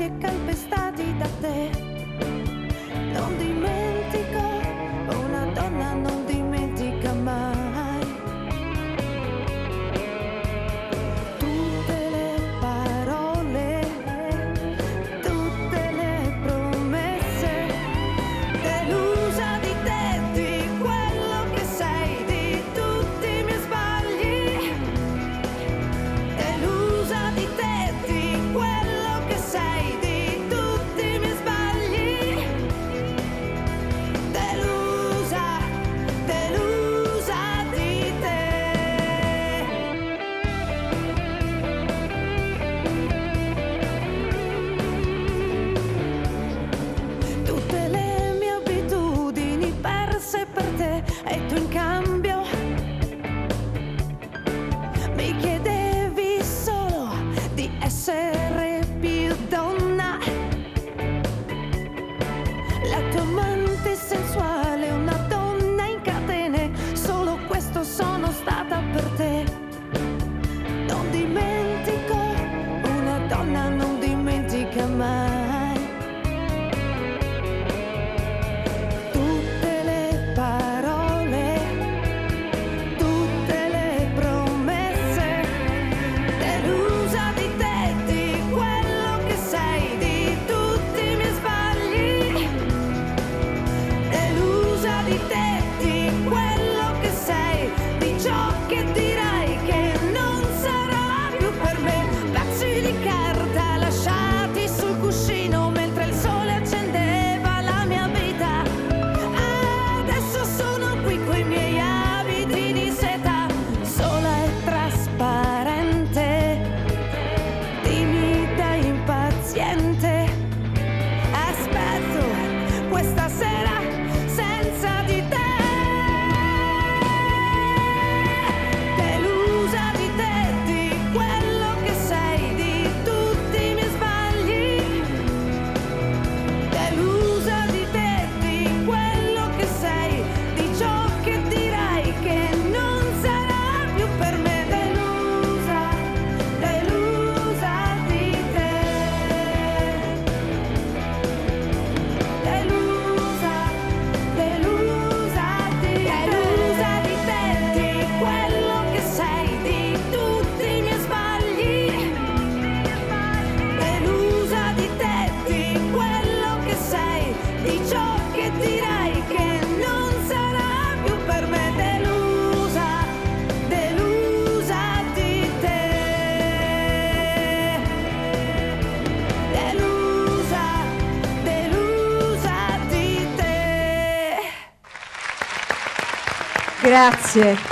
calpestati e calpestati da te. Non dimentico, una donna non dimentica mai. Tutte le parole, tutte le promesse, delusa di te, di quello che sei, di tutti i miei sbagli. Delusa di te, di quello che sei, di tutti i miei sbagli. Delusa, delusa di te. Tutte le mie abitudini perse per te, e tu in cambio mi chiedevi solo di essere più donna. La tua amante sensuale, una donna in catene, solo questo sono stata per te. Non dimentico, una donna non dimentica mai. Tutte le parole, tutte le promesse, delusa di te, di quello che sei, di tutti i miei sbagli. Delusa di te, di quello che sei, di ciò che dirai che non sarà più per me. Pezzi di carta lasciati sul cuscino mentre il sole accendeva la mia vita. Adesso sono qui coi miei abiti di seta, sola e trasparente, timida e impaziente. Aspetto questa sera senza di te. Delusa di te, di quello che sei, di tutti i miei sbagli. Delusa di te, di quello che sei, di ciò che dirai che non sarà più per me. Delusa, delusa di te. Delusa, delusa di te, di quello che sei, di tutti i miei sbagli. Delusa di te, di quello che sei, di ciò che dirai che non sarà più per me. Delusa, delusa di te. Delusa, delusa di te. Grazie.